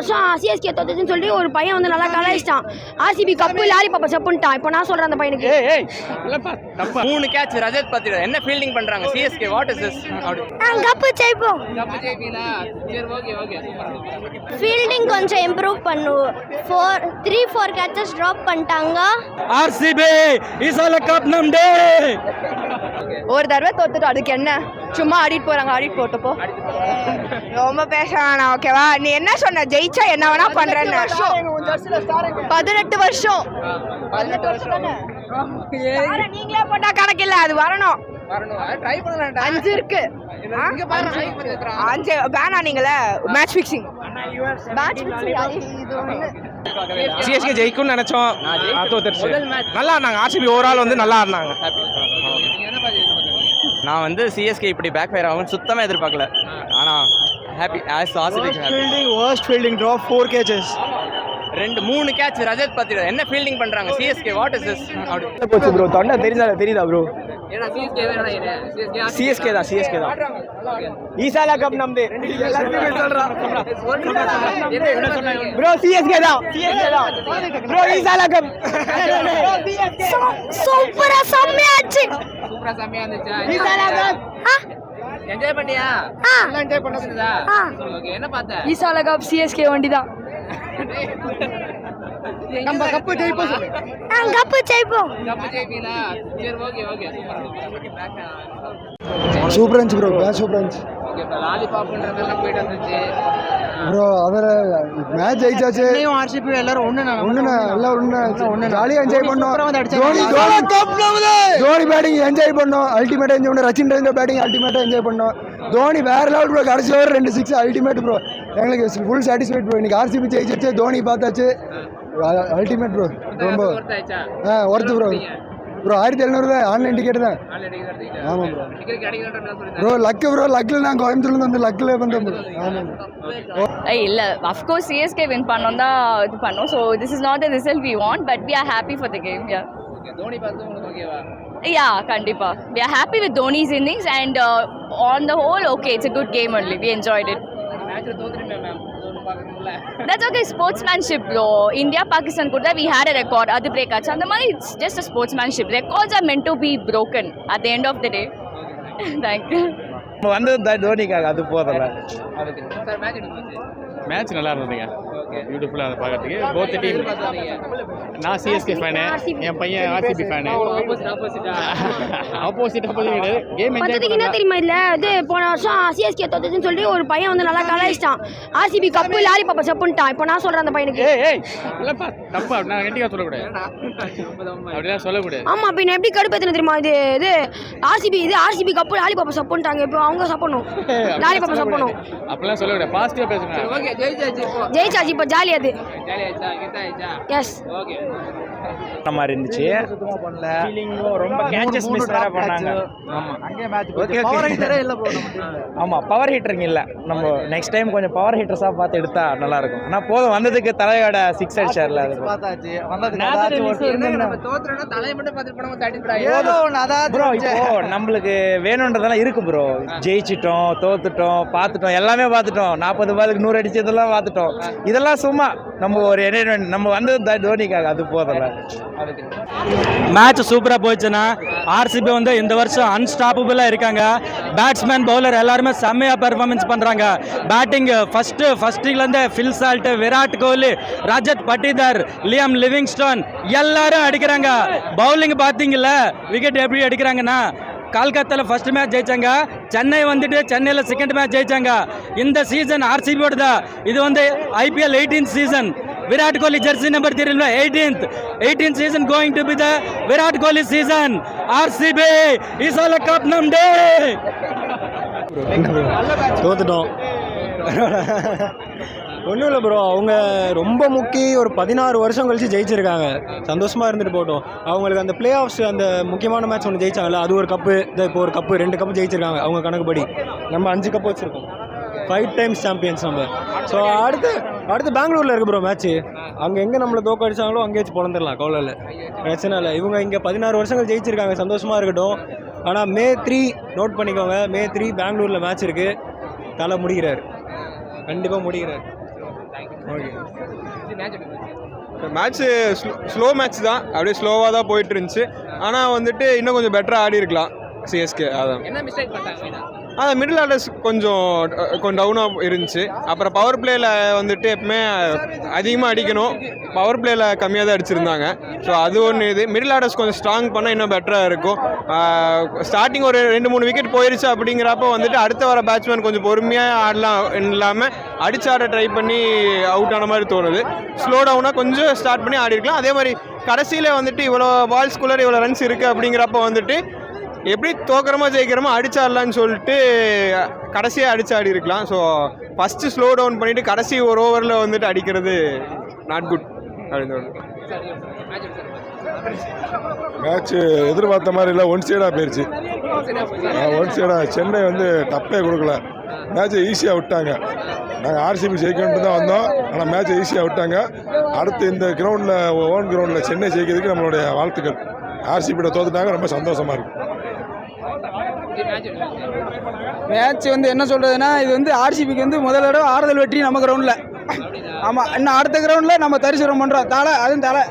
வருஷம் சிஎஸ்கே தோத்துன்னு சொல்லி ஒரு பையன் வந்து நல்லா கலாய்ச்சிட்டான். ஆர்சிபி கப்பு லாரி பாப்பா சப்புன்ட்டான். இப்போ நான் சொல்றேன் அந்த பையனுக்கு 3 கேட்ச் ரஜத் பத்திர என்ன ஃபீல்டிங் பண்றாங்க CSK. What is this? Cup ஜெயிப்போம். கப்பு ஜெயிப்பீங்களா? சரி, ஓகே ஓகே. ஃபீல்டிங் கொஞ்சம் இம்ப்ரூவ் பண்ணுவோம். 3-4 கேட்சஸ் டிராப் பண்ணிட்டாங்க. ஆர்சிபி இஸ் ஆல் கப் நம்டே. ஒரு தடவை தோத்துட்டோம், அதுக்கு என்ன சும்மா ஆடிட்டு போறாங்க. ஆடிட்டு போட்டப்போ ரொம்ப பேச வேணாம், ஓகேவா? நீ என்ன சொன்ன, ஜெயிச்சா என்ன வேணா பண்றேன்னு. 18 வருஷம் நீங்களே போட்டா கணக்கு இல்ல, அது வரணும். 5 இருக்கு, 5 வேணா. நீங்களே மேட்ச் ஃபிக்சிங் சிஎஸ்கே ஜெயிக்கும்னு நினைச்சோம், தோத்துருச்சு. நல்லா ஆடினாங்க. ஆர்சிபி ஓவரால் வந்து நல்லா ஆடினாங்க. நான் வந்து சிஎஸ்கே இப்படி பேக் ஃபயர் ஆகும் சுத்தமா எதிர்பார்க்கல. ஆனா happy as RCB. Worst fielding drop 4 catches. 3 catch Rajat பத்திர என்ன ஃபீல்டிங் பண்றாங்க சிஎஸ்கே. What is this? போச்சு ப்ரோ. தொண்டை தெரியுதா ப்ரோ? ஏனா சிஎஸ்கே வேணா இது சிஎஸ்கே தான் ஈசாலா கப் நம்தே. எல்லாரும் சொல்றா ப்ரோ. சிஎஸ்கே தான் ப்ரோ. ஈசாலா கப் சூப்பரா செம்மையாச்சு. இருந்துச்சா? ஈசாலா கப் என்ஜாய் பண்ணியா? நல்லா என்ஜாய் பண்ணதா? ஓகே. என்ன பார்த்த? ஈசாலா கப் சிஎஸ்கே வண்டி தான். நம்ம கப்பு ஜெயிப்போம். கப்பு ஜெயிப்போம். கப்பு ஜெயிப்பீங்களா? சரி, ஓகே ஓகே. சூப்பராக இருந்துச்சு ப்ரோ. மேட்ச் சூப்பராக இருந்துச்சு ஓகே. இப்போ லாலிபாப்ன்றதெல்லாம் போயிட்டு வந்துச்சு ப்ரோ. அதில் மேட்ச் ஜெயிச்சாச்சு. ஆர்சிபி எல்லாரும் ஒன்று ஜாலியாக என்ஜாய் பண்ணோம். தோனி பேட்டிங் என்ஜாய் பண்ணோம். அல்டிமேட்டாக என்ஜாய் பண்ணோம். ரச்சின் ரவீந்திரா பேட்டிங் அல்டிமேட்டாக என்ஜாய் பண்ணோம். தோனி வேற லெவல் ப்ரோ. கடைசி ஓவர் 2 6 அல்டிமேட் ப்ரோ. எங்களுக்கு ஃபுல் சாட்டிஸ்ஃபைட் ப்ரோ. இன்னைக்கு ஆர்சிபி ஜெயிச்சிச்சு, தோனி பார்த்தாச்சு. Ultimate bro. ரொம்ப ஒர்த்து ப்ரோ. 1700 தான். ஆன்லைன் டிக்கெட் தான். ஆமாம் ப்ரோ. Luck bro. லக்கில் நான் கோயம்புத்தூர்லேருந்து வந்து லக்கில் வந்தேன் ப்ரோ. ஆமாம் இல்ல, அஃப்கோர்ஸ் சிஎஸ்கே வின் பண்ணோம் தான் இது பண்ணோம். So this is not the result we want, but we are happy for the game. Dhoni பார்த்து உங்களுக்கு ஓகேவா? Yeah, kandipa. We are happy with Dhoni's innings, and on the whole, okay, it's a good game only. We enjoyed it. மேட்ச்ல தோத்துறீங்க ma'am. Dhoni பார்க்கணும்ல. That's okay, sportsmanship, bro. India, Pakistan, kuda we had a record. Adu break acha. And the money, it's just a sportsmanship. Records are meant to be broken at the end of the day. Thank you. வந்தது தோனிக்காக, அது போதல. அதுக்கு sir match எப்படி போச்சு? Match நல்லா இருந்ததுங்க. Okay. பியூட்டிஃபுல்லாக அதை பார்க்கறதுக்கு. Both team. நான் சிஎஸ்கே ஃபேனு, என் பையன் ஆர்சிபி ஃபேனு. ஆப்போசிட் கேம் பத்ததுக்கு என்ன தெரியுமா? இல்ல இது போன வருஷம் சிஎஸ்கே தோத்துன்னு சொல்லி ஒரு பையன் வந்து நல்லா கலாய்ச்சிட்டான். ஆர்சிபி கப்பு லாரி பாப்பா சப்புன்ட்டான். இப்போ நான் சொல்றேன் அந்த பையனுக்கு இல்லப்பா, தப்பா நான் கண்டிப்பாக சொல்லக்கூடாது. அப்படிலாம் சொல்லக்கூடாது. ஆமா. இப்போ எப்படி கடுப்பேத்தன தெரியுமா? இது ஆர்சிபி கப்பு லாரி பாப்பா சப்புன்ட்டாங்க. இப்போ அவங்க சப்பணும், லாரி பாப்பா சப்பணும். அப்படிலாம் சொல்லக்கூடாது. பாசிட்டிவாக பேசுங்க. ஓகே. ஜெயிச்சாச்சு இப்போ. ஜெயிச்சாச்சு, இப்போ ஜாலி அது. ஜாலியாச்சா? கிட்ட ஆயிச்சா? எஸ். ஓகே. மாதிரி இருந்துச்சு. ரொம்ப கேட்சஸ் மிஸ் வேற பண்ணாங்க. ஆமா, அங்கே மேட்ச் ஓகே. பவர் ஹீட்டரே இல்ல ப்ரோ நம்ம டீம்ல. ஆமா, பவர் ஹீட்டரிங் இல்ல. நம்ம நெக்ஸ்ட் டைம் கொஞ்சம் பவர் ஹீட்டர்ஸா பார்த்து எடுத்தா நல்லா இருக்கும். ஆனா போதும், வந்ததுக்கு தலையோட 6 அடிச்சார்ல, அது பார்த்தாச்சு. வந்ததுக்கு நம்ம தோத்துறோம்னா தலைய மட்டும் பார்த்து போனா சாட்டிஸ்ஃபை ஏதோ அதான் ப்ரோ. இப்போ நம்மளுக்கு வேணும்ன்றதெல்லாம் இருக்கு ப்ரோ. ஜெயிச்சிட்டோம், தோத்துட்டோம், பார்த்துட்டோம், எல்லாமே பார்த்துட்டோம். 40 பாலுக்கு 100 அடிச்சதெல்லாம் பார்த்துட்டோம். இதெல்லாம் சும்மா நம்ம ஒரு என்டர்டைன்மெண்ட். நம்ம வந்தது தோனிக்காக, அது போதல. மேட்ச் சூப்பராக போயிடுச்சுன்னா ஆர்சிபி வந்து இந்த வருஷம் அன்ஸ்டாப்பபிளாக இருக்காங்க. பேட்ஸ்மேன், பவுலர் எல்லாருமே செம்மையாக பெர்ஃபார்மன்ஸ் பண்ணுறாங்க. Batting ஃபஸ்ட்டிலேருந்து Phil Salt, Virat Kohli, Rajat Patidar, Liam Livingstone எல்லாரும் அடிக்கிறாங்க. பவுலிங் பார்த்தீங்கல்ல, விக்கெட் எப்படி அடிக்கிறாங்கன்னா, கல்கத்தாவில் ஃபர்ஸ்ட் மேட்ச் ஜெயிச்சாங்க, சென்னை வந்துட்டு சென்னையில் செகண்ட் மேட்ச் ஜெயிச்சாங்க. இந்த சீசன் ஆர்சிபியோட தான். இது வந்து IPL 18th season. Virat Kohli jersey number 3 18th season going to be the Virat Kohli season. RCB is all cup நம்டே. தோத்துட்டோம். ஒன்றும் இல்லை ப்ரோ. அவங்க ரொம்ப ஒரு 16 வருஷம் கழிச்சு ஜெயிச்சிருக்காங்க. சந்தோஷமாக இருந்துட்டு போட்டோம். அவங்களுக்கு அந்த பிளே ஆஃப்ஸ், அந்த முக்கியமான மேட்ச் ஒன்று ஜெயிச்சாங்கல்ல, அது ஒரு கப்பு. இப்போ ஒரு கப்பு, 2 கப்பு ஜெயிச்சிருக்காங்க அவங்க கணக்குப்படி. நம்ம 5 கப்பு வச்சுருக்கோம். 5 times சாம்பியன்ஸ் நம்ம. ஸோ அடுத்து பெங்களூரில் இருக்குது ப்ரோ மேட்ச்சு. அங்கே எங்கே நம்மளை தோக்க அடிச்சாங்களோ அங்கே வச்சு பிறந்துடலாம், கவலை இல்லை, பிரச்சனை இல்லை. இவங்க இங்கே 16 வருஷங்கள் ஜெயிச்சிருக்காங்க, சந்தோஷமாக இருக்கட்டும். ஆனால் May 3 நோட் பண்ணிக்கோங்க. May 3 பெங்களூரில் மேட்ச் இருக்குது. தலை முடிகிறார், கண்டிப்பாக முடிகிறார். மேட்ச்சு ஸ்லோ மேட்ச் தான், அப்படியே ஸ்லோவாக தான் போயிட்டு இருந்துச்சு. ஆனால் வந்துட்டு இன்னும் கொஞ்சம் பெட்டராக ஆடி இருக்கலாம் சிஎஸ்கே. அதான் மிடில் ஆர்டர்ஸ் கொஞ்சம் டவுனாக இருந்துச்சு. அப்புறம் பவர் பிளேயில் வந்துட்டு எப்பவுமே அதிகமாக அடிக்கணும், பவர் பிளேயில் கம்மியாக தான் அடிச்சிருந்தாங்க. ஸோ அது ஒன்று. இது மிடில் ஆர்டர்ஸ் கொஞ்சம் ஸ்ட்ராங் பண்ணால் இன்னும் பெட்டராக இருக்கும். ஸ்டார்டிங் ஒரு 2-3 விக்கெட் போயிருச்சு அப்படிங்கிறப்ப வந்துட்டு அடுத்த வர பேட்ஸ்மேன் கொஞ்சம் பொறுமையாக ஆடலாம் இல்லாமல் அடிச்சு ஆட ட்ரை பண்ணி அவுட் ஆன மாதிரி தோணுது. ஸ்லோ டவுனாக கொஞ்சம் ஸ்டார்ட் பண்ணி ஆடி இருக்கலாம். அதே மாதிரி கடைசியில் வந்துட்டு இவ்வளோ பால்ஸ்குள்ளே இவ்வளோ ரன்ஸ் இருக்குது அப்படிங்கிறப்ப வந்துட்டு எப்படி தோக்கிறமோ ஜெயிக்கிறமோ அடிச்சாடலான்னு சொல்லிட்டு கடைசியாக அடிச்சு ஆடி இருக்கலாம். ஸோ ஃபஸ்ட்டு ஸ்லோ டவுன் பண்ணிவிட்டு கடைசி ஒரு ஓவரில் வந்துட்டு அடிக்கிறது நாட் குட் அப்படின்னு. மேட்ச்சு எதிர்பார்த்த மாதிரி இல்லை, ஒன் சைடாக போயிடுச்சு. ஒன் சைடாக சென்னை வந்து டப்பே கொடுக்கல, மேட்ச்சை ஈஸியாக விட்டாங்க. நாங்கள் ஆர்சிபி ஜெயிக்கணும்னு தான் வந்தோம், ஆனால் மேட்ச்சை ஈஸியாக விட்டாங்க. அடுத்து இந்த கிரவுண்டில் ஓன் கிரவுண்டில் சென்னை ஜெயிக்கிறதுக்கு நம்மளுடைய வாழ்த்துக்கள். ஆர்சிபியோட தோத்துட்டாங்க, ரொம்ப சந்தோஷமாக இருக்குது. மேட்ச் வந்து என்ன சொல்கிறதுனா, இது வந்து ஆர்சிபிக்கு வந்து முதல் தடவை ஆறுதல் வெற்றி நம்ம கிரவுண்டில். ஆமாம், இன்னும் அடுத்த கிரவுண்டில் நம்ம தரிசனம் பண்ணுறோம். அதுவும் தலை